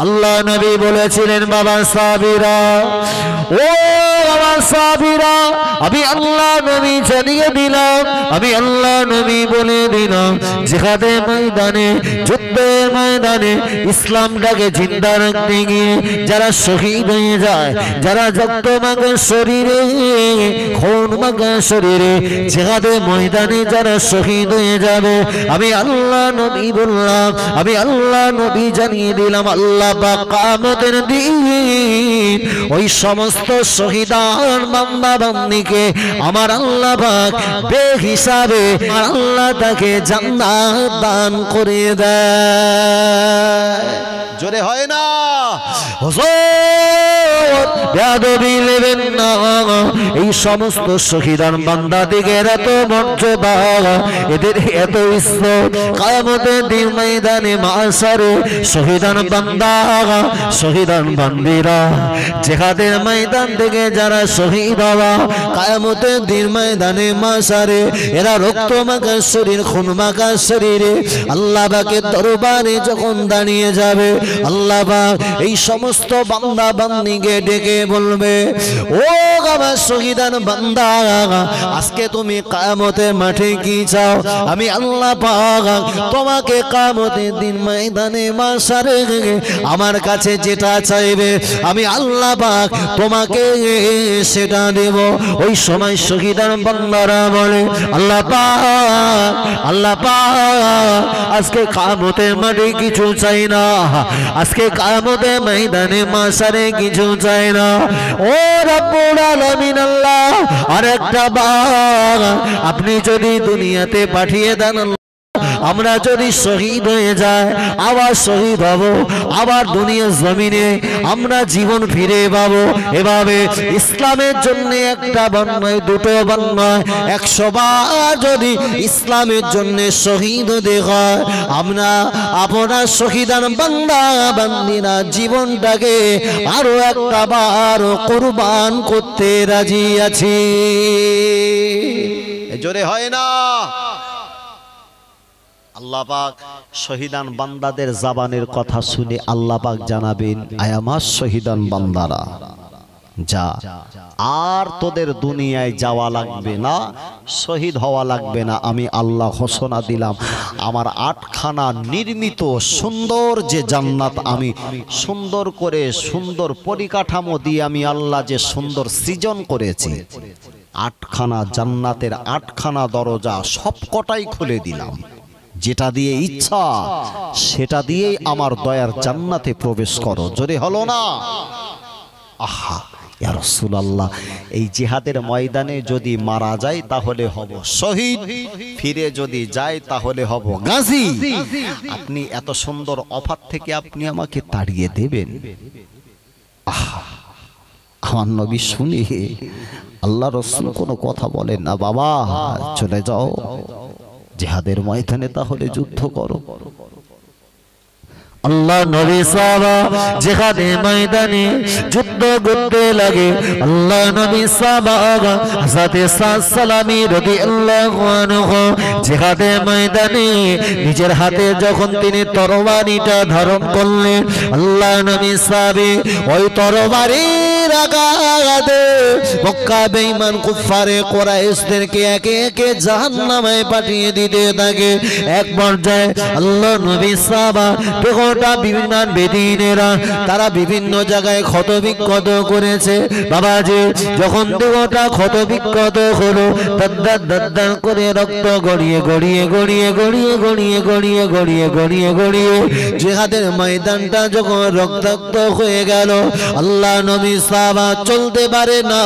আল্লাহ নবী বলেছিলেন বাবা সাবিরা, ও বাবা সাবিরা, আমি আল্লাহ নবী জানিয়ে দিলাম, আমি আল্লাহ নবী বলে দিলাম, জিহাদের ময়দানে, যুদ্ধের ময়দানে ইসলামটাকে জিন্দা রাখতে গিয়ে যারা শহীদ হয়ে যায়, যারা রক্ত মাখা শরীরে, খুন মাখা শরীরে জিহাদের ময়দানে যারা শহীদ হয়ে যাবে, আমি আল্লাহ নবী বললাম, আমি আল্লাহ নবী জানিয়ে দিলাম, আল্লাহ পাক কিয়ামতের দিন ওই সমস্ত শহীদান বান্দা বান্দীকে আমার আল্লাহ পাক বেহিসাবে আল্লাহ তাকে জান্নাত দান করে দেয়। জোরে হয় না হুজুর, বেয়াদবি নেবেন না। এই সমস্ত শহীদান বান্দাদিগের এত মর্যাদা, এদের এত ইজ্জত, কিয়ামতের দিন ময়দানে মাশারে শহীদান বান্দা, শহীদান বান্দীরা জিহাদের ময়দান থেকে যারা শহীদ হওয়া, কিয়ামতের দিন ময়দানে মাশারে এরা রক্ত মাখা শরীর, খুন মাখা শরীরে আল্লাহ পাকের দরবারে যখন দাঁড়িয়ে যাবে, আল্লাহ পাক এই সমস্ত বান্দা বান্দীকে ডেকে বলবে, ও আমার শহীদান বান্দা, আজকে তুমি কিয়ামতের মাঠে কি চাও? আমি আল্লাহ পাক তোমাকে কিয়ামতের দিন ময়দানে মাশারে আমার কাছে যেটা চাইবে আমি আল্লাহ পাক তোমাকে সেটা দেব। ওই সময় শহীদান বান্দারা বলে, আল্লাহ পাক, আল্লাহ পাক, আজকে কিয়ামতের মাঠে কিছু চাই না, আজকে কিয়ামতের ময়দানে মাশারে কিছু চাই না। ও রব্বুল আলামিন আল্লাহ, আরেকটা বার আপনি যদি দুনিয়াতে পাঠিয়ে দেন, আমরা যদি শহীদ হয়ে যায়, আবার শহীদ হব, আবার দুনিয়ার জমিনে আমরা জীবন ফিরে পাবো। এভাবে ইসলামের জন্য একটা বার নয়, দুটো বার নয়, 100 বার যদি ইসলামের জন্য শহীদ হতে হয়, আমরা আপনার শহীদান বান্দা বান্দিরা জীবনটাকে আরো একটা বার কুরবান করতে রাজি আছি। জোরে হয় না? আল্লাহ পাক শহীদান বান্দাদের জবানের কথা শুনে আল্লাহ পাক জানাবেন, আয় আমার শহীদান বান্দারা, যা আর তোদের দুনিয়ায় যাওয়া লাগবে না, শহীদ হওয়া লাগবে না। আমি আল্লাহ ঘোষণা দিলাম, আমার 8খানা নির্মিত সুন্দর যে জান্নাত, আমি সুন্দর করে সুন্দর পরিকাঠামো দিয়ে আমি আল্লাহ যে সুন্দর সৃজন করেছি, 8খানা জান্নাতের 8খানা দরজা সবকটাই খুলে দিলাম। যেটা দিয়ে ইচ্ছা সেটা দিয়েই আমার দয়ার জান্নাতে প্রবেশ করো। জোরে হলো না? আহা ইয়া রাসূলুল্লাহ, এই জিহাদের ময়দানে যদি মারা যায় তাহলে হব শহীদ, ফিরে যদি যায় তাহলে হব গাজী। আপনি এত সুন্দর অফার থেকে আপনি আমাকে তাড়িয়ে দেবেন? আহা, আমার নবী শুনে আল্লাহ রাসূল কোনো কথা বলেন না, বাবা চলে যাও জিহাদের ময়দানে, তাহলে যুদ্ধ করো। আল্লাহ নবী সাহাবা জিহাদের ময়দানে যুদ্ধ করতে লাগে। আল্লাহ নবী সাহাবা হযরতে সালামী রাদিয়াল্লাহু আনহু জিহাদের ময়দানে নিজের হাতে যখন তিনি তরবারিটা ধারণ করলেন, আল্লাহ নবী সাহাবী ওই তরবারির আঘাতে মক্কা বেঈমান কুফারে কুরাইশদেরকে একে একে জাহান্নামে পাঠিয়ে দিতে থাকে। এক পর্যায়ে আল্লাহ নবী সাহাবা বিভিন্ন বেদিনেরা তারা বিভিন্ন জায়গায় ক্ষত বিক্ষত করেছে। বাবাজি যখন দেহটা ক্ষত বিক্ষত হলো, দাদ্দার দাদ্দার করে রক্ত গড়িয়ে গড়িয়ে গড়িয়ে গড়িয়ে গড়িয়ে গড়িয়ে গড়িয়ে গড়িয়ে গড়িয়ে জিহাদের ময়দানটা যখন রক্তাক্ত হয়ে গেল, আল্লাহ নবী সাহাবা চলতে পারে না,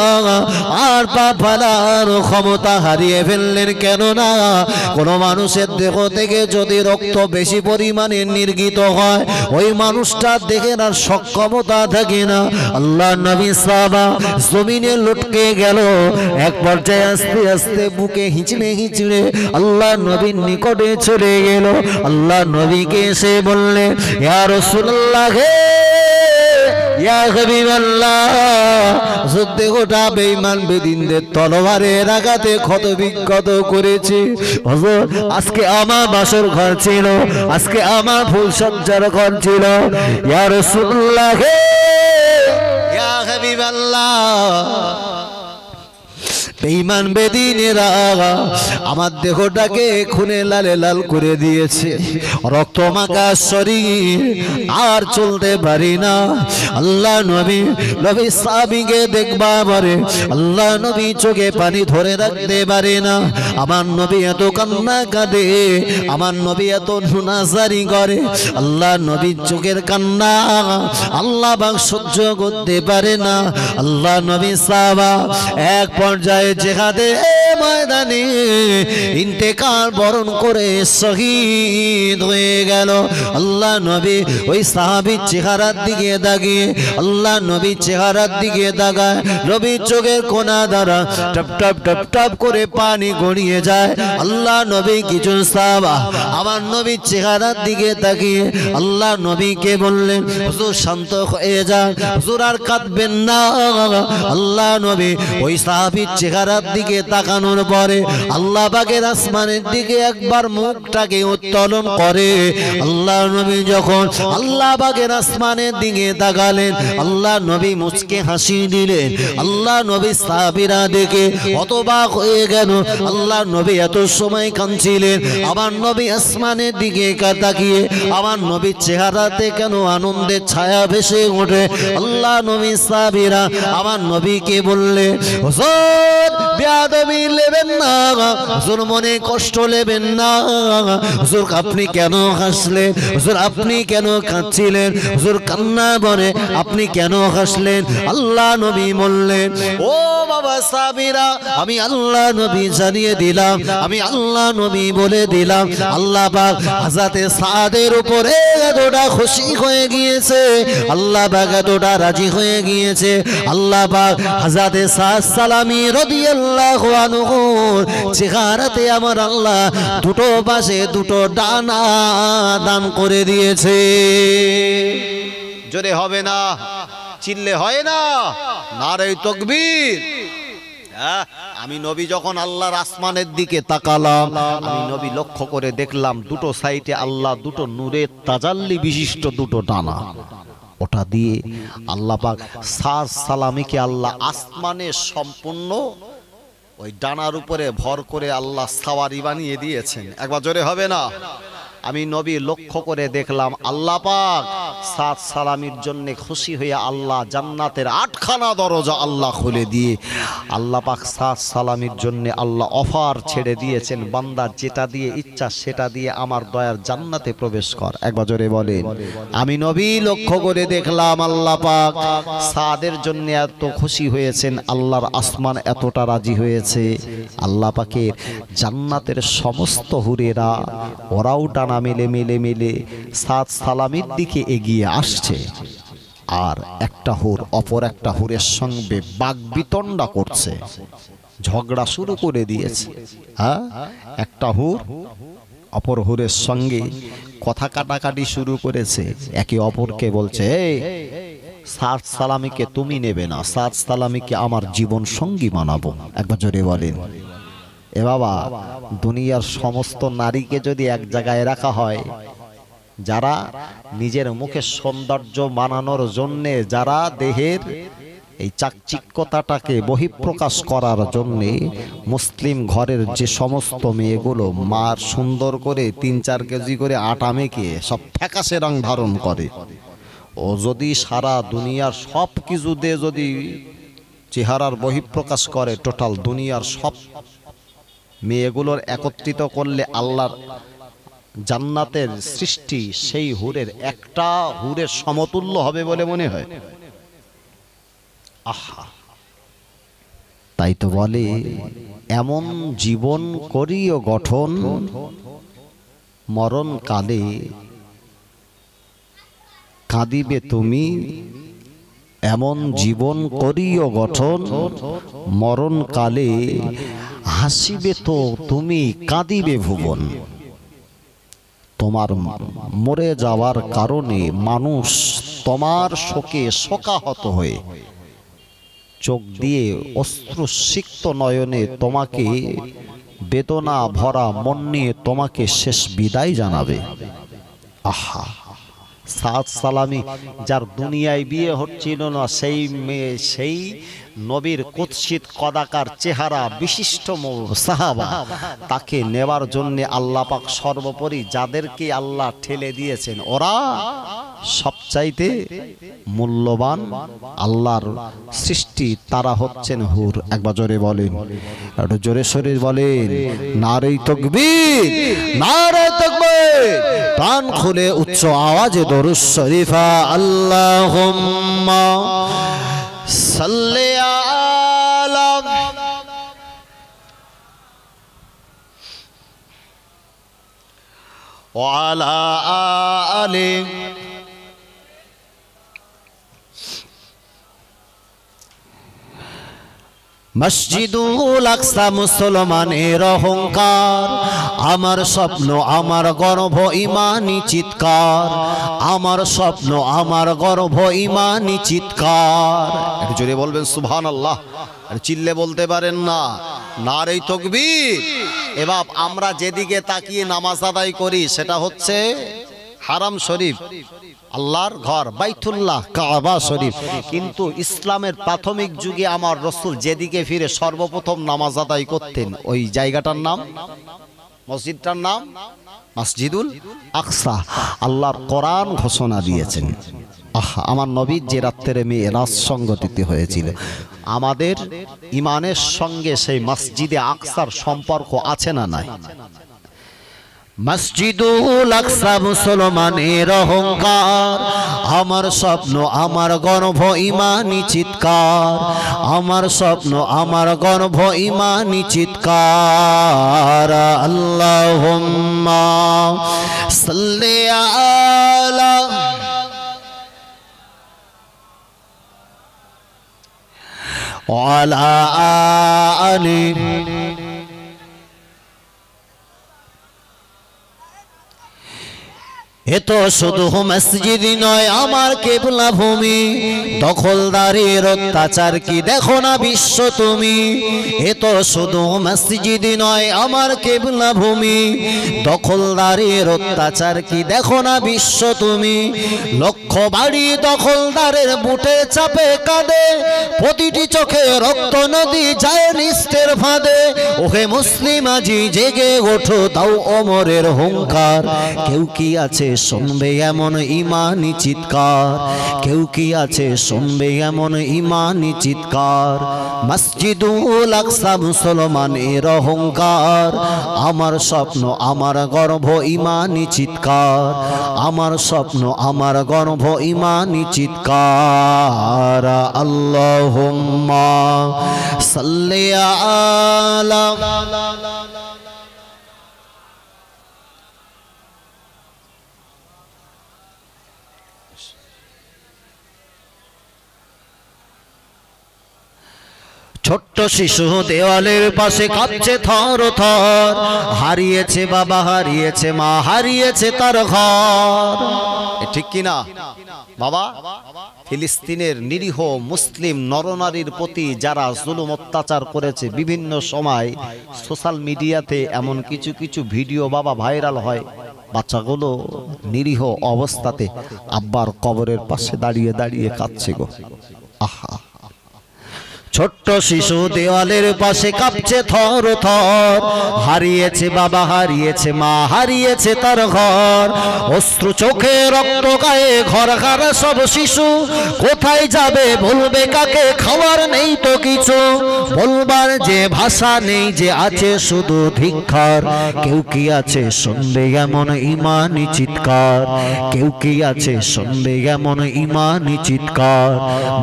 আর পা ফেলার ক্ষমতা হারিয়ে ফেললেন। কেননা কোন মানুষের দেহ থেকে যদি রক্ত বেশি পরিমাণে নির্গিত হয়, ওই মানুষটা দেখে আর সক্ষমতা থাকে না। আল্লাহ নবী সাহাবা জমিনে লটকে গেল। এক পর্যায়ে আস্তে আস্তে বুকে হিঁচড়ে হিঁচড়ে আল্লাহ নবীর নিকটে চলে গেল। আল্লাহ নবীকে এসে বললেন, ইয়া রাসূলুল্লাহ, হে ইয়া হাবিবাল্লাহ যুদ্ধে গোটা বেঈমান বেদিনদের তলোয়ারের আঘাতে ক্ষত বিক্ষত করেছে। হুজুর আজকে আমার বাসর ঘর ছিল, আজকে আমার ফুলসজ্জার ঘর ছিল। ইয়া রাসূলুল্লাহ ইয়া হাবিবাল্লাহ বেঈমান বেদিনেরা আমার দেহটাকে খুনে লালে লাল করে দিয়েছে, রক্ত মাখা শরীর আর চলতে পারি না। আল্লাহ নবী সাহাবীকে দেখবা পারে, আল্লাহ নবী চোখে পানি ধরে রাখতে পারে না। আমার নবী এত কান্না কাঁদে, আমার নবী এত নাজারি করে, আল্লাহ নবীর চোখের কান্না আল্লাহ পাক সহ্য করতে পারে না। আল্লাহ নবী সাহাবা এক পর্যায়ে জিহাদে ময়দানে ইন্তেকাল বরণ করে শহীদ হয়ে গেল। আল্লাহ নবী ওই সাহাবীর চেহারার দিকে তাকিয়ে, আল্লাহ নবীর চেহারার দিকে তাকায়, নবীর চোখের কোনা দ্বারা টপ টপ টপ টপ করে পানি গড়িয়ে যায়। আল্লাহ নবী কিছু সাহাবা আমার নবীর চেহারার দিকে তাকিয়ে আল্লাহ নবীকে বললেন, হুজুর শান্ত হয়ে যান, হুজুর আর কাঁদবেন না। আল্লাহ নবী ওই সাহাবীর চেহারার দিকে তাকানোর পরে আল্লাহ পাকের আসমানের দিকে একবার মুখটাকে উত্তোলন করে। আল্লাহ নবী যখন আল্লাহ পাকের আসমানের দিকে তাকালেন, আল্লাহ নবী মুচকে হাসি দিলেন। আল্লাহ নবী সাহাবীরা দেখে হতবাক হয়ে গেল। আল্লাহ নবী এত সময় কাঁদছিলেন, আমার নবী আসমানের দিকে তাকিয়ে আমার নবীর চেহারাতে কেন আনন্দের ছায়া ভেসে ওঠে। আল্লাহ নবী সাহাবীরা আমার নবীকে বললেন, হুজুর বেয়াদবি নেবেন না, হুজুর মনে কষ্ট নেবেন না, হুজুর আপনি কেন হাসলেন, হুজুর আপনি কেন কাঁদছিলেন, হুজুর কান্না বলে আপনি কেন হাসলেন। আল্লাহ নবী বললেন, ও বাবা সাহাবীরা আমি আল্লাহ নবী জানিয়ে দিলাম, আমি আল্লাহ নবী বলে দিলাম, আল্লাহ পাক হযরতে সাদের উপরে এতটা খুশি হয়ে গিয়েছে, আল্লাহ পাক এতটা রাজি হয়ে গিয়েছে। আল্লাহ পাক হযরতে সাদ সালামী রাদিয়াল্লাহু আনহু চেহারাতে আমার আল্লাহ দুটো পাশে দুটো ডানা দান করে দিয়েছে। জোরে হবে না, চিল্লে হয় না, নারে তাকবীর। আমি নবী যখন আল্লাহর আসমানের দিকে তাকালাম, আমি নবী লক্ষ্য করে দেখলাম দুটো সাইডে আল্লাহ দুটো নূরের তাজাল্লি বিশিষ্ট দুটো ডানা, ওটা দিয়ে আল্লাহ পাক সাদ সালামীকে আল্লাহ আসমানে সম্পূর্ণ ওই ডানার উপরে ভর করে আল্লাহ সাওয়ারি বানিয়ে দিয়েছেন। একবার জোরে হবে না। আমি নবী লক্ষ্য করে দেখলাম আল্লাহ পাক সাদ সালামীর জন্য খুশি হয়ে আল্লাহ জান্নাতের 8খানা দরজা আল্লাহ খুলে দিয়ে আল্লাহ পাক সাদ সালামীর জন্য আল্লাহ অফার ছেড়ে দিয়েছেন, বান্দা যেটা দিয়ে ইচ্ছা সেটা দিয়ে আমার দয়ার জান্নাতে প্রবেশ কর। একবার জোরে বলেন। আমি নবী লক্ষ্য করে দেখলাম আল্লাহ পাক সাদের জন্য এত খুশি হয়েছেন, আল্লাহর আসমান এতটা রাজি হয়েছে, আল্লাহ পাকের জান্নাতের সমস্ত হুরেরা ওরাও ডানা মিলে মিলে মিলে সাদ সালামীর দিকে এগিয়ে আসছে। আর একটা হুর অপর একটা হুরের সঙ্গে বাগবিতণ্ডা করছে, ঝগড়া শুরু করে দিয়েছে। হ্যাঁ, একটা হুর অপর হুরের সঙ্গে কথা কাটাকাটি শুরু করেছে, একে অপরকে বলছে, এই সাদ সালামীকে তুমি নেবে না, সাদ সালামীকে আমার জীবন সঙ্গী বানাবো। একবার জোরে বলেন। এ বাবা, দুনিয়ার সমস্ত নারীকে যদি এক জায়গায় রাখা হয়, যারা নিজের মুখে সৌন্দর্য বানানোর জন্য, যারা দেহের এই চাকচিক্যতাটাকে বহিঃপ্রকাশ করার জন্য মুসলিম ঘরের যে সমস্ত মেয়েগুলো মার সুন্দর করে 3-4 কেজি করে আটা মেখে সব ফ্যাকাশে রং ধারণ করে, ও যদি সারা দুনিয়ার সব কিছু দিয়ে যদি চেহারার বহিঃপ্রকাশ করে, টোটাল দুনিয়ার সব মেয়েগুলোর একত্রিত করলে আল্লাহর জান্নাতের সৃষ্টি সেই হুরের একটা হুরের সমতুল্য হবে বলে মনে হয়। আহা, তাই তো বলে এমন জীবন করিও গঠন, মরণ কালে কাঁদিবে তুমি, এমন জীবন করিও গঠন, মরণ কালে হাসিবে তো তুমি, কাঁদিবে ভুবন। তোমার মরে যাওয়ার কারণে মানুষ তোমার শোকে শোকাহত হয়ে চোখ দিয়ে অশ্রুসিক্ত নয়নে তোমাকে বেদনা ভরা মন নিয়ে তোমাকে শেষ বিদায় জানাবে। আহা, সাদ সালামি যার দুনিয়ায় বিয়ে হচ্ছিল না, সেই মেয়ে, সেই নবীর কুৎসিত কদাকার চেহারা বিশিষ্ট সাহাবা, তাকে নেবার জন্য আল্লাহ পাক সর্বোপরি যাদেরকে আল্লাহ ঠেলে দিয়েছেন, ওরা সবচাইতে মূল্যবান আল্লাহর সৃষ্টি, তারা হচ্ছেন হুর। একবার জোরে বলেন, একটু জোরে সরে বলেন, নারে তাকবীর, নারে তাকবীর। প্রাণ খুলে উচ্চ আওয়াজে দরুদ শরীফা আল্লাহুম্মা সাল্লি আলা ওয়া আলা আলি মসজিদুল আকসা মুসলমানের অহংকার, আমার স্বপ্ন আমার গর্ব ইমানি চিৎকার, আমার স্বপ্ন আমার গর্ব ইমানি চিৎকার। একটু জোরে বলবেন সুবহানাল্লাহ, আর চিল্লে বলতে পারেন না, নারে তাকবীর। এবার আমরা যেদিকে তাকিয়ে নামাজ আদায় করি সেটা হচ্ছে হারাম শরীফ, আল্লাহর ঘর বাইতুল্লাহ কাবা শরীফ। কিন্তু ইসলামের প্রাথমিক যুগে আমার রাসূল যেদিকে ফিরে সর্বপ্রথম নামাজ আদায় করতেন, ওই জায়গাটার নাম, মসজিদটার নাম মসজিদুল আকসা। আল্লাহর কোরআন ঘোষণা দিয়েছেন। আহা, আমার নবীর যে রাত্রে মেরাজ সংগঠিত হয়েছিল, আমাদের ইমানের সঙ্গে সেই মসজিদে আকসার সম্পর্ক আছে না নাই? মসজিদুল আকসা মুসলমানের অহংকার, আমার স্বপ্ন আমার গর্ব ইমানি চিৎকার, আমার স্বপ্ন আমার গর্ব ইমানি চিৎকার। আল্লাহুম্মা সাল্লি আলা ওয়া আলা আলি এ তো শুধু মসজিদ নয়, আমার কেবলা ভূমি, দখলদারের অত্যাচার কি দেখো না বিশ্ব তুমি। এ তো শুধু মসজিদ নয়, আমার কেবলা ভূমি, দখলদারের অত্যাচার কি দেখো না বিশ্ব তুমি। লক্ষ বাড়ি দখলদারের বুটে চাপে কাঁদে, প্রতিটি চোখে রক্ত নদী যায় নিস্তের ফাঁদে। ওহে মুসলিম আজি জেগে ওঠো, দাও ওমরের হুঙ্কার। কেউ কি আছে শুনবে এমন ইমানি চিৎকার, কেউ কি আছে শুনবে এমন ইমানি চিৎকার। মসজিদুল আকসা মুসলমানের অহংকার, আমার স্বপ্ন আমার গর্ব ইমানি চিৎকার, আমার স্বপ্ন আমার গর্ব ইমানি চিৎকার। আল্লাহুম্মা সাল্লি আলা ছোট্ট শিশু দেওয়ালের পাশে কাঁপছে থর থর, হারিয়েছে বাবা, হারিয়েছে মা, হারিয়েছে তার ঘর। ঠিক কিনা বাবা? ফিলিস্তিনের নিরীহ মুসলিম নরনারীর প্রতি যারা জুলুম অত্যাচার করেছে, বিভিন্ন সময় সোশ্যাল মিডিয়াতে এমন কিছু কিছু ভিডিও বাবা ভাইরাল হয়, বাচ্চাগুলো নিরীহ অবস্থাতে আব্বার কবরের পাশে দাঁড়িয়ে দাঁড়িয়ে কাঁদছে গো। আহা, ছোট্ট শিশু দেওয়ালের পাশে কাঁপছে থর থর, হারিয়েছে বাবা, হারিয়েছে মা, হারিয়েছে তার ঘর। অশ্রু চোখে রক্ত গায়ে ঘর হারা সব শিশু, কোথায় যাবে বলবে কাকে, খাওয়ার নেই তো কিছু, বলবার যে ভাষা নেই, যে আছে শুধু ধিক্কার। কেউ কি আছে শুনবে এমন ইমানি চিৎকার, কেউ কি আছে শুনবে এমন ইমানি চিৎকার।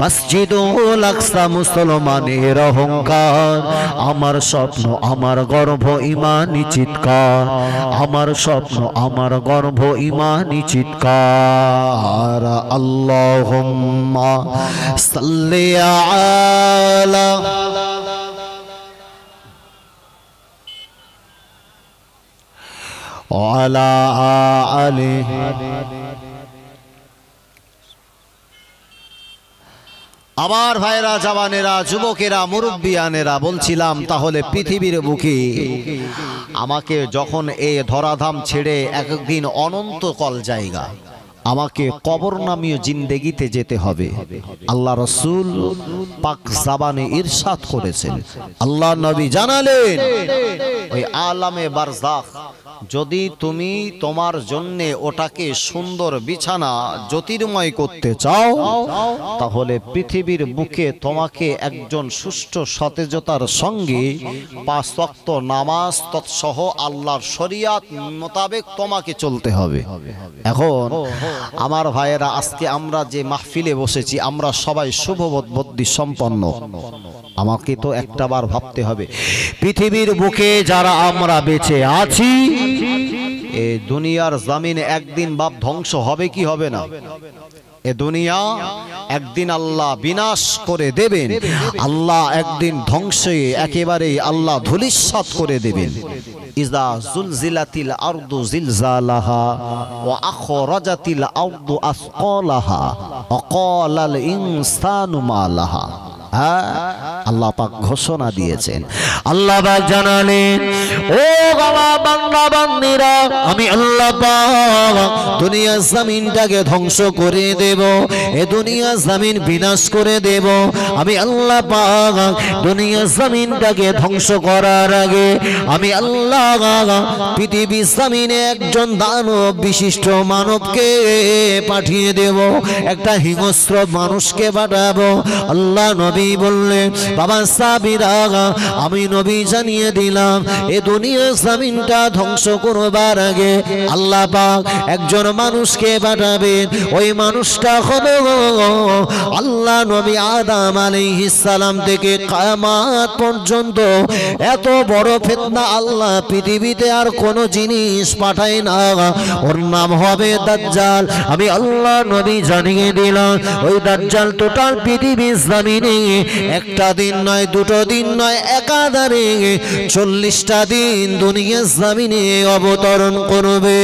মসজিদুল আকসা মুসলমানের অহংকার, আমার স্বপ্ন আমার গর্ব ইমানি চিৎকার, আমার স্বপ্ন আমার গর্ব ইমানি চিৎকার। আল্লাহুম্মা সাল্লি আলা ওয়া আলা আলি আবার ভাইরা, জওয়ানেরা, যুবকেরা, মুরব্বিয়ানেরা, বলছিলাম তাহলে পৃথিবীর বুকে আমাকে যখন এই ধরাধাম ছেড়ে একদিন অনন্তকাল জায়গা আমাকে কবর নামীয় জিন্দেগিতে যেতে হবে, আল্লাহ রসুল পাক জাবানে ইরশাদ করেছেন, আল্লাহ নবী জানালেন, ওই আলামে বারজাখ যদি তুমি তোমার জন্য ওটাকে সুন্দর বিছানা জ্যোতির্ময় করতে চাও, তাহলে পৃথিবীর বুকে তোমাকে একজন সুষ্ঠু সতেজতার সঙ্গে 5 ওয়াক্ত নামাজ তৎসহ আল্লাহর শরিয়াত মোতাবেক তোমাকে চলতে হবে। এখন আমার ভাইয়েরা, আজকে আমরা যে মাহফিলে বসেছি আমরা সবাই শুভবুদ্ধি সম্পন্ন। আমাকে তো একটাবার ভাবতে হবে, পৃথিবীর বুকে যারা আমরা বেঁচে আছি, এই দুনিয়ার জমিন একদিন বাপ ধ্বংস হবে কি হবে না? এ দুনিয়া একদিন আল্লাহ বিনাশ করে দেবেন, আল্লাহ একদিন ধ্বংসে একেবারে আল্লাহ ধূলিসাৎ করে দেবেন। ইজা জুলজিলাতিল আরদু জিলজালাহা ওয়া আখরাজাতিল আরদু আসকালাহা ওয়া ক্বালাল ইনসানু মা লাহা। আল্লাহ পাক ঘোষণা দিয়েছেন, আল্লাহ পাক জানালেন, ও বাবা বান্দা বান্দীরা, আমি আল্লাহ পাক দুনিয়া জমিনটাকে ধ্বংস করে দেব, এ দুনিয়া জমিন বিনাশ করে দেব। আমি আল্লাহ পাক দুনিয়া জমিনটাকে ধ্বংস করার আগে আমি আল্লাহ পৃথিবী জমিনে একজন দানব বিশিষ্ট মানবকে পাঠিয়ে দেব, একটা হিংস্র মানুষকে পাঠাবো। আল্লাহ নবী বললেন, বাবা সাবিরা, আমি নবী জানিয়ে দিলাম, এ দুনিয়া জমিনটা ধ্বংস করবার আগে আল্লাহ পাক একজন মানুষকে পাঠাবেন। ওই মানুষটা হবে আল্লাহ নবী আদম আলাইহিস সালাম থেকে কিয়ামত পর্যন্ত। এত বড় ফিতনা আল্লাহ পৃথিবীতে আর কোনো জিনিস পাঠায় না, ওর নাম হবে দাজ্জাল। আমি আল্লাহ নবী জানিয়ে দিলাম, ওই দাজ্জাল টোটাল পৃথিবীর জমিনে একটা দিন নয়, দুটো দিন নয়, একাধারে 40টা দিন দুনিয়ার জমিনে অবতরণ করবে।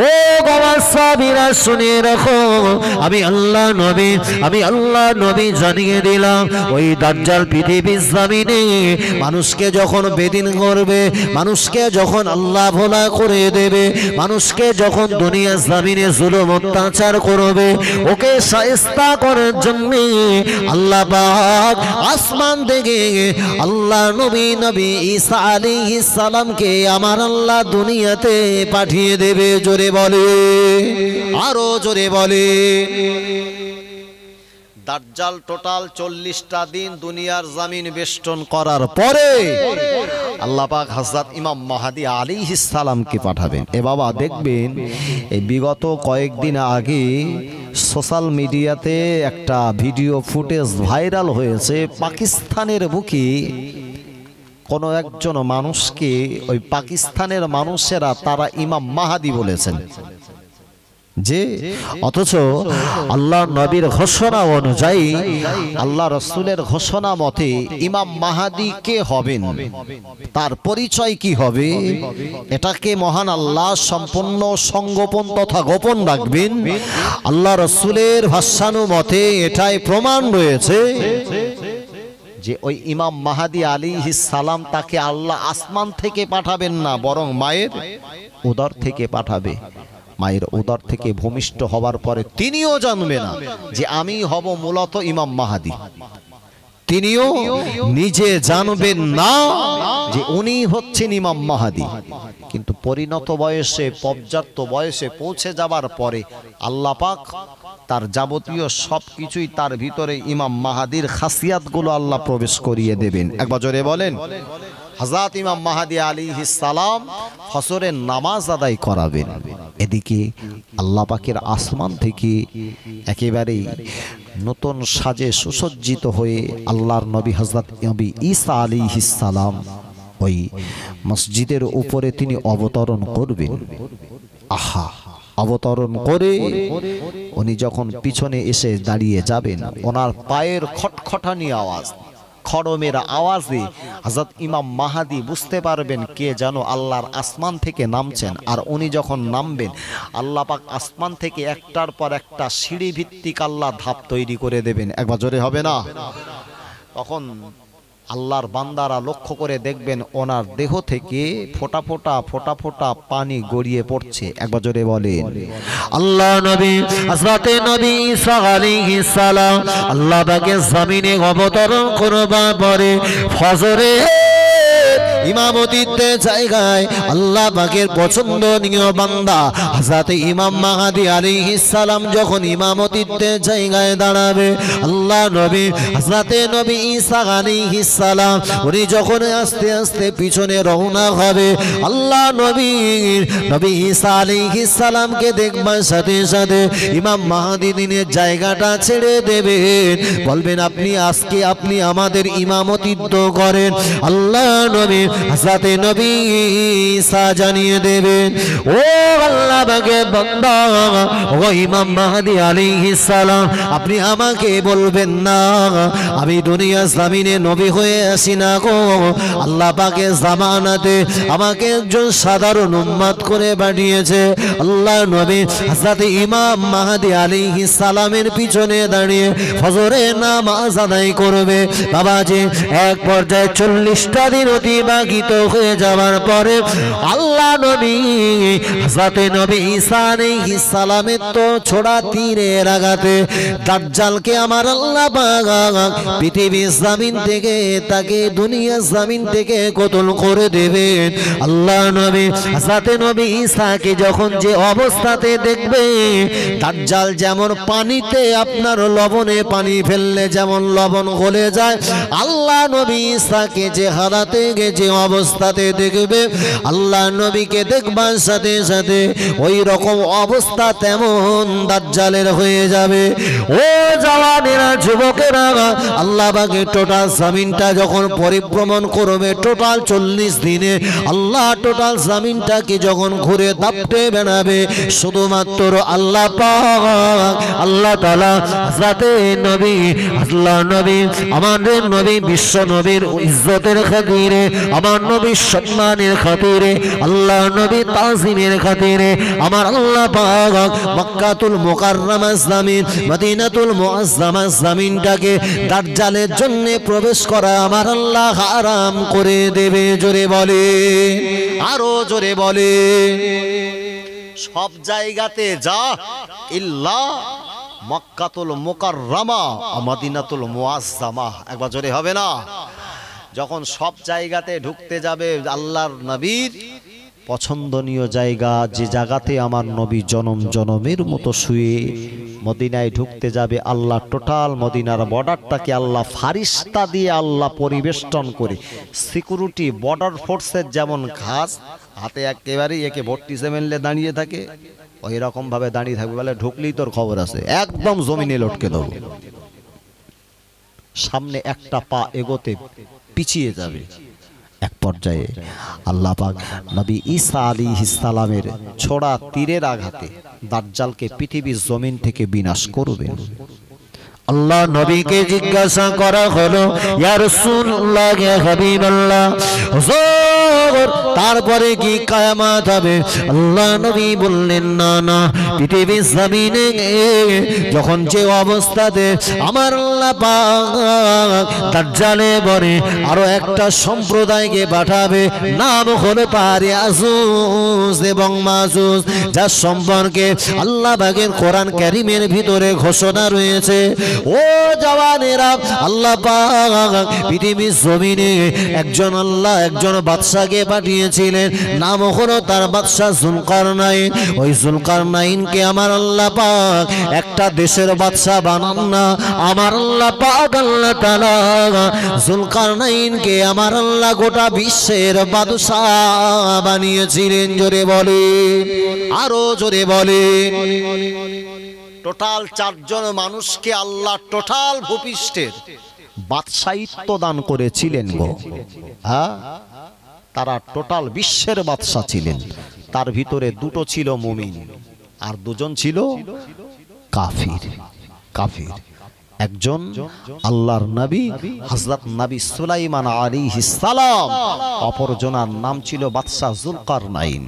ও বাবা সাবিরা, শুনে রাখো, আমি আল্লাহ নবী জানিয়ে দিলাম, ওই দাজ্জাল পৃথিবীর জমিনে মানুষকে যখন বেদিন করবে, মানুষকে যখন আল্লাহ ভোলা করে দেবে, মানুষকে যখন দুনিয়ার জমিনে জুলুম অত্যাচার করবে, ওকে শায়েস্তা করার জন্য আল্লাহ পাক আসমান থেকে আল্লাহ নবী ঈসা আলাইহিস সালামকে আমার আল্লাহ দুনিয়াতে পাঠিয়ে দেবে। জোরে বলে, আরো জোরে বলে। দাজ্জাল টোটাল 40টা দিন দুনিয়ার জমিন বেষ্টন করার পরে আল্লাহ পাক হযরত ইমাম মাহদী আলাইহিস সালামকে পাঠাবেন। এ বাবা দেখবেন, এই বিগত কয়েকদিন আগে সোশ্যাল মিডিয়াতে একটা ভিডিও ফুটেজ ভাইরাল হয়েছে। পাকিস্তানের বুকে কোনো একজন মানুষকে ওই পাকিস্তানের মানুষেরা তারা ইমাম মাহদী বলেছেন, যে অথচ আল্লাহ নবীর ঘোষণা অনুযায়ী, আল্লাহ রসুলের ঘোষণা মতে ইমাম মাহদী কে হবেন, তার পরিচয় কি হবে, এটাকে মহান আল্লাহ সম্পূর্ণ সংগোপন তথা গোপন রাখবেন। আল্লাহ রসুলের ভাষ্যানুমতে এটাই প্রমাণ রয়েছে যে ওই ইমাম মাহদী আলাইহিস সালাম তাকে আল্লাহ আসমান থেকে পাঠাবেন না, বরং মায়ের উদর থেকে পাঠাবে। মায়ের উদর থেকে ভূমিষ্ঠ হবার পরে তিনিও জানবে না যে আমি হব মূলত ইমাম মাহদী। তিনিও নিজে জানবেন না যে উনি হচ্ছেন ইমাম মাহদী। কিন্তু পরিণত বয়সে, পর্যাপ্ত বয়সে পৌঁছে যাবার পরে আল্লাহ পাক তার যাবতীয় সবকিছুই তার ভিতরে ইমাম মাহদীর খাসিয়াতগুলো আল্লাহ প্রবেশ করিয়ে দেবেন। একবার জোরে বলেন, হযরত ইমাম মাহদী আলাইহিস সালাম ফজরের নামাজ আদায় করাবেন। এদিকে আল্লাহ পাকের আসমান থেকে একেবারে নতুন সাজে সুসজ্জিত হয়ে আল্লাহর নবী হযরত নবী ঈসা আলাইহিস সালাম ওই মসজিদের উপরে তিনি অবতরণ করবেন। আহা, অবতরণ করে উনি যখন পিছনে এসে দাঁড়িয়ে যাবেন, ওনার পায়ের খটখটানি আওয়াজ, খড়মের আওয়াজে হযরত ইমাম মাহাদি বুঝতে পারবেন কে যেন আল্লাহর আসমান থেকে নামছেন। আর উনি যখন নামবেন আল্লাহ পাক আসমান থেকে একটার পর একটা সিঁড়ি ভিত্তিক আল্লাহ ধাপ তৈরি করে দেবেন। একবার জোরে হবে না? তখন আল্লাহর বান্দারা লক্ষ্য করে দেখবেন ওনার দেহ থেকে ফোঁটা ফোঁটা ফোঁটা ফোঁটা পানি গড়িয়ে পড়ছে। একবার জোরে বলেন। আল্লাহ নবী হযরতে নবী ঈসা আলাইহিস সালাম আল্লাহ পাকের জমিনে অবতরণ করবার পরে ফজরে ইমামতিত্বের জায়গায় আল্লাহ পাকের পছন্দনীয় বান্দা হযরতে ইমাম মাহদী আলাইহিস সালাম যখন ইমামতিত্বের জায়গায় দাঁড়াবে, আল্লাহ নবী হযরতে নবী ঈসা আলাইহিস সালাম উনি যখন আস্তে আস্তে পিছনে রওনা হবে, আল্লাহ নবী ঈসা আলাইহিস সালামকে দেখবার সাথে সাথে ইমাম মাহদী দিনের জায়গাটা ছেড়ে দেবেন, বলবেন আপনি আমাদের ইমামতিত্ব করেন। আল্লাহ নবী হযরতে নবী ঈসা জানিয়ে দেবেন, ও আল্লাহ পাকের বান্দা, ও ইমাম মাহদী আলাইহিস সালাম, আপনি আমাকে বলবেন না আমি দুনিয়ার জমিনে নবী হয়ে আসি না গো, আল্লাহ পাকের জামানাতে আমাকে একজন সাধারণ উম্মত করে পাঠিয়েছে। আল্লাহ নবী হযরতে ইমাম মাহদী আলাইহিস সালামের পিছনে দাঁড়িয়ে ফজরের নামাজ আদায় করবে। বাবাজি, এক পর্যায়ে 40টা দিন অতিবাহিত হয়ে যাওয়ার পরে আল্লাহ নবী হযরতে নবী ঈসা আলাইহিস সালামের তো ছোড়া তীরের আঘাতে দাজ্জালকে আমার আল্লাহ পাক পৃথিবীর জমিন থেকে তাকে দুনিয়ার জমিন থেকে কতল করে দেবেন। আল্লাহ নবী হযরতে নবী ঈসাকে যখন যে অবস্থাতে দেখবে, দাজ্জাল যেমন পানিতে আপনার লবণে পানি ফেললে যেমন লবণ গলে যায়, আল্লাহ নবী ঈসাকে যে হারাতে যে অবস্থাতে দেখবে, আল্লাহ নবীকে দেখবার সাথে সাথে ওই রকম অবস্থা তেমন দাজ্জালের হয়ে যাবে। ও জওয়ানেরা, যুবকেরা, আল্লাহ পাকে টোটাল জমিনটা যখন পরিভ্রমণ করবে, টোটাল 40 দিনে আল্লাহ টোটাল জমিনটাকে যখন ঘুরে দাপটে বেড়াবে, শুধুমাত্র আল্লাহ পাক আল্লাহ তাআলা হযরতে নবী আল্লাহ নবী আমাদের নবী বিশ্ব নবীর ইজ্জতের খাতিরে, আমার নবীর সম্মানের খাতিরে, আল্লাহ নবী তাজিমের খাতিরে আমার আল্লাহ পাক মক্কাতুল মুকাররমা জমিন, মদিনাতুল মুআজ্জামা জমিনটাকে দাজ্জালের জন্য প্রবেশ করা আমার আল্লাহ হারাম করে দেবে। জোরে বলে, আরো জোরে বলে। সব জায়গাতে যা ইল্লা মক্কাতুল মুকাররমা মদিনাতুল মুআজ্জামা। একবার জোরে হবে না? যখন সব জায়গাতে ঢুকতে যাবে আল্লাহর নবীর পছন্দনীয় জায়গা, যে জায়গাতে আমার নবী জনম জনমের মতো শুয়ে মদিনায় ঢুকতে যাবে, আল্লাহ টোটাল মদিনার বর্ডারটাকে আল্লাহ ফারিস্তা দিয়ে আল্লাহ পরিবেষ্টন করে, সিকিউরিটি বর্ডার ফোর্সের যেমন ঘাস হাতে একেবারেই একে ভর্তি সেমেনলে দাঁড়িয়ে থাকে, ওই রকম ভাবে দাঁড়িয়ে থাকবে। বলে ঢুকলেই তোর খবর আছে, একদম জমিনে লটকে দেবো। সামনে একটা পা এগোতে পিছিয়ে যাবে। এক পর্যায়ে আল্লাহ পাক নবী ঈসা আলাইহিস সালামের ছোড়া তীরের আঘাতে দাজ্জালকে পৃথিবীর জমিন থেকে বিনাশ করবেন। আল্লাহ নবীকে জিজ্ঞাসা করা হলো, ইয়া রাসূলুল্লাহ, ইয়া হাবিবাল্লাহ, হুজুর তারপরে কি কিয়ামত হবে? আল্লাহ নবী বললেন, না না, পৃথিবীর জমিনে যখন যে অবস্থাতে আমার আল্লাহ পাক দাজ্জালে বরে আরো একটা সম্প্রদায়কে পাঠাবে, নাম হলো পারে আজুজ এবং মাজুজ, যার সম্পর্কে আল্লাহ পাকের কোরআন কারীমের ভিতরে ঘোষণা রয়েছে। ও জওয়ানেরা, আল্লাহ পাক পৃথিবীর জমিনে একজন বাদশাকে পাঠিয়েছিলেন, নাম হলো তার বাদশা জুলকারনাইন। ওই জুলকারনাইনকে আমার আল্লাহ পাক একটা দেশের বাদশা বানান না, আমার আল্লাহ পাক আল্লাহ তাআলা জুলকারনাইনকে আমার আল্লাহ গোটা বিশ্বের বাদশা বানিয়েছিলেন। জোরে বলে, আরো জোরে বলে। টোটাল 4 জন মানুষকে আল্লাহ টোটাল ভূপৃষ্ঠের বাদশাহিত্ব দান করেছিলেন গো। হ্যাঁ, তারা টোটাল বিশ্বের বাদশা ছিলেন। তার ভিতরে 2টো ছিল মুমিন আর 2জন ছিল কাফির। একজন আল্লাহর নবী হযরত নবী সুলাইমান আলাইহিস সালাম, অপরজনার নাম ছিল বাদশা যুলকারনাইন,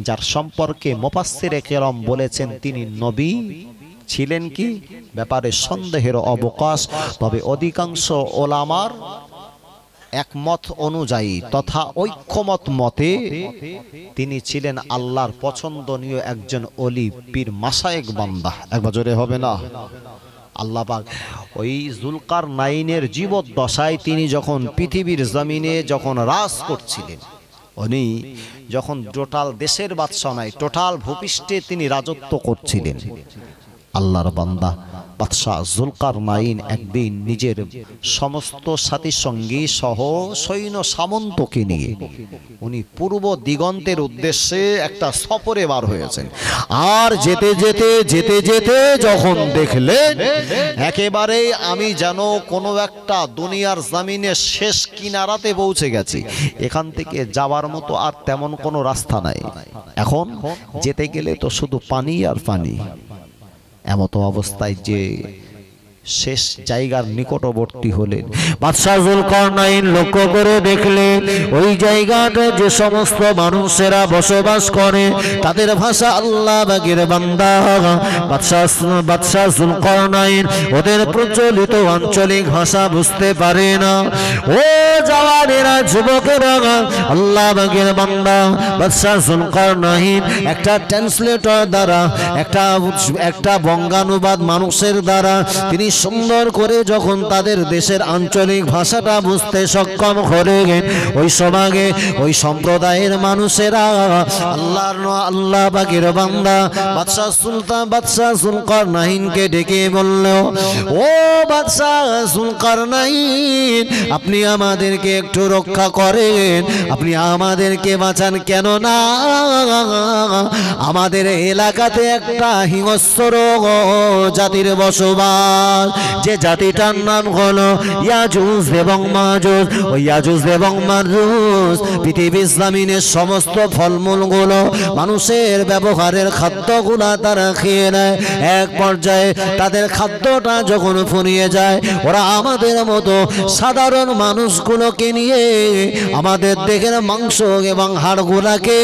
যার সম্পর্কে মুফাসসিরে কেরাম বলেছেন তিনি নবী ছিলেন কি ব্যাপারে সন্দেহের অবকাশ। তবে অধিকাংশ ওলামার একমত অনুযায়ী তথা ঐক্যমত মতে তিনি ছিলেন আল্লাহর পছন্দনীয় একজন ওলি, পীর, মাশায়েখ বান্দা। একবার জোরে হবে না? আল্লাহ পাক ওই যুলকারনাইনের জীবদ্দশায় তিনি যখন পৃথিবীর জমিনে যখন রাজ করছিলেন, উনি যখন টোটাল দেশের বাদশা নয়, টোটাল ভূপৃষ্ঠে তিনি রাজত্ব করছিলেন, আল্লাহর বান্দা বাদশাহ যুলকারনাইন একদিন নিজের সমস্ত সাথী সঙ্গী সহ সৈন্য সামন্তকে নিয়ে উনি পূর্ব দিগন্তের উদ্দেশ্যে একটা সফরে বার হয়েছেন। আর যেতে যেতে যেতে যেতে যখন দেখলেন একেবারে আমি যেন কোনো একটা দুনিয়ার জমিনের শেষ কিনারাতে পৌঁছে গেছি, এখান থেকে যাওয়ার মতো আর তেমন কোনো রাস্তা নাই, এখন যেতে গেলে তো শুধু পানি আর পানি। এমতো অবস্থায় যে শেষ জায়গার নিকটবর্তী হলেন, বাদশা যুলকারনাইন লক্ষ্য করে দেখলেন ওই জায়গাটা যে সমস্ত মানুষেরা বসবাস করে তাদের ভাষা আল্লাহ পাকের বান্দা। বাদশা যুলকারনাইন ওদের প্রচলিত আঞ্চলিক ভাষা বুঝতে পারে না। ও জওয়ানেরা, যুবকেরা, আল্লাহ পাকের বান্দা বাদশা যুলকারনাইন একটা ট্রান্সলেটর দ্বারা একটা বঙ্গানুবাদ মানুষের দ্বারা তিনি সুন্দর করে যখন তাদের দেশের আঞ্চলিক ভাষাটা বুঝতে সক্ষম হলেন, ওই সমাগে ওই সম্প্রদায়ের মানুষেরা আল্লাহ পাকের বান্দা বাদশা যুলকারনাইনকে ডেকে বলল, ও বাদশা যুলকারনাইন, আপনি আমাদেরকে একটু রক্ষা করেন, আপনি আমাদেরকে বাঁচান, কেন না আমাদের এলাকাতে একটা হিংস্র জাতির বসবাস, যে জাতিটার নাম হলো ইয়াজুজ এবং মাজুজ। ওই ইয়াজুজ এবং মাজুজ পৃথিবীর জমিনের সমস্ত ফলমূলগুলো, মানুষের ব্যবহারের খাদ্যগুলা তারা খেয়ে নেয়। এক পর্যায়ে তাদের খাদ্যটা যখন ফুরিয়ে যায়, ওরা আমাদের মতো সাধারণ মানুষগুলোকে নিয়ে আমাদের দেহের মাংস এবং হাড়গুলাকে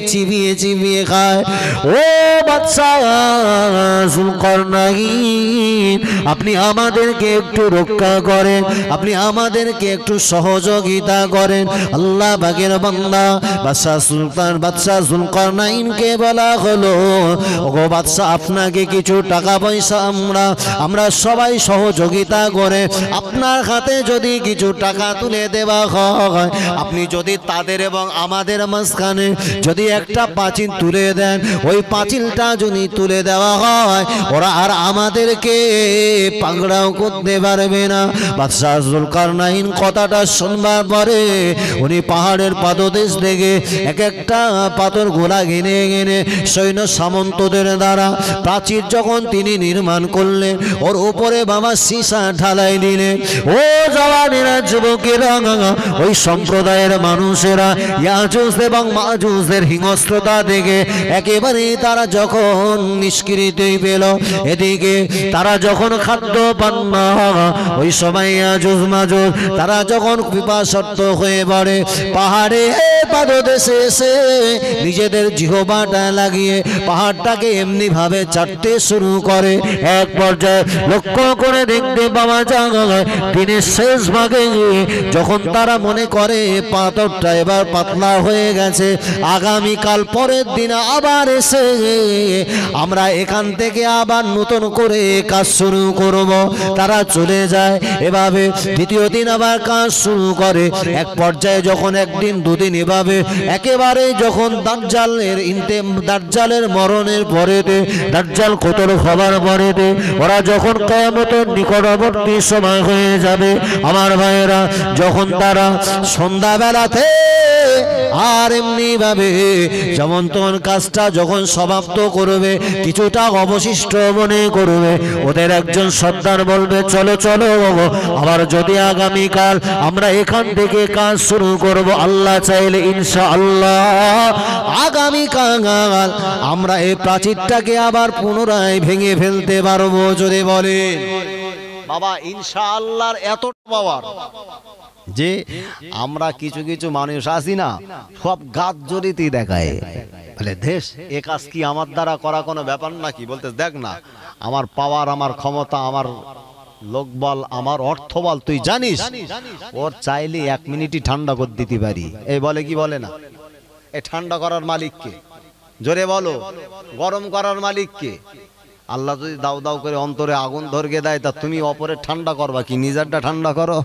চিবিয়ে চিবিয়ে খায়। ও বাদশা যুলকারনাইন, আপনি আমাদেরকে একটু রক্ষা করেন, আপনি আমাদেরকে একটু সহযোগিতা করেন। আল্লাহ পাকের বান্দা বাদশা যুলকারনাইনকে বলা হলো, ওগো বাদশা, আপনাকে কিছু টাকা পয়সা আমরা সবাই সহযোগিতা করে আপনার হাতে যদি কিছু টাকা তুলে দেওয়া হয়, আপনি যদি তাদের এবং আমাদের মাঝখানে যদি একটা পাঁচিল তুলে দেন, ওই পাঁচিলটা যদি তুলে দেওয়া হয়, ওরা আর আমাদেরকে পাকড়াও করতে পারবে না। বাদশা যুলকারনাইন কথাটা শুনবার পরে উনি পাহাড়ের পাদদেশ থেকে এক একটা পাথর গোলা ঘেনে ঘেনে সৈন্য সামন্তদের দ্বারা প্রাচীর যখন তিনি নির্মাণ করলেন, ওর উপরে বাবা সীসা ঢালাই দিলেন। ও জওয়ানেরা, যুবকেরা, ওই সম্প্রদায়ের মানুষেরা ইয়াজুজ এবং মাজুজের হিংস্রতা দেখে একেবারে তারা যখন নিষ্কৃতি পেল, এদিকে তারা যখন খাদ্য পান না, ওই সময় ইয়াজুজ মাজুজ তারা যখন পিপাসার্ত হয়ে পড়ে, পাহাড়ে পাদদেশে এসে নিজেদের জিহ্বাটা লাগিয়ে পাহাড়টাকে এমনি ভাবে চাটতে শুরু করে। এক পর্যায়ে লক্ষ্য করে দেখতে পাওয়া যায় দিনের শেষ ভাগে যখন তারা মনে করে পাথরটা এবার পাতলা হয়ে গেছে, আগামীকাল পরের দিন আবার এসে আমরা এখান থেকে আবার নতুন করে কাজ শুরু করব, তারা চলে যায়। এভাবে দ্বিতীয় দিন আবার কাজ শুরু করে। এক পর্যায়ে যখন একদিন দুদিন এভাবে একেবারে যখন দাজ্জালের মরণের পরেতে, দাজ্জাল কতল হবার পরেতে, ওরা যখন কিয়ামতের নিকটবর্তী সময় হয়ে যাবে, আমার ভাইয়েরা, যখন তারা সন্ধ্যাবেলাতে আর এমনি ভাবে যেমন তোমার কাজটা যখন সমাপ্ত করবে, কিছুটা অবশিষ্ট মনে করবে, ওদের একজন সর্দার বলবে, চলো চলো, আবার যদি আগামীকাল আমরা এখান থেকে কাজ শুরু করব, আল্লাহ চাইলে ইনশাআল্লাহ আগামীকাল আমরা এই প্রাচীরটাকে আবার পুনরায় ভেঙে ফেলতে পারবো। যদি বলে বাবা ইনশাআল্লাহর এত পাওয়ার যে আমরা কিছু কিছু মানুষ আছি না, সব গাছ জড়িতে দেখায় বলে দেশ এ কাজ কি আমার দ্বারা করা কোনো ব্যাপার নাকি? বলতে দেখ না, আমার পাওয়ার, আমার ক্ষমতা, আমার লোকবল, আমার অর্থবল তুই জানিস, ওর চাইলে 1 মিনিটই ঠান্ডা করে দিতে পারি। এই বলে কি বলে না? এই ঠান্ডা করার মালিক কে? জোরে বলো। গরম করার মালিক কে? আল্লাহ যদি দাও দাও করে অন্তরে আগুন ধরিয়ে দেয়, তা তুমি অপরের ঠান্ডা করবা কি নিজেরটা ঠান্ডা করো?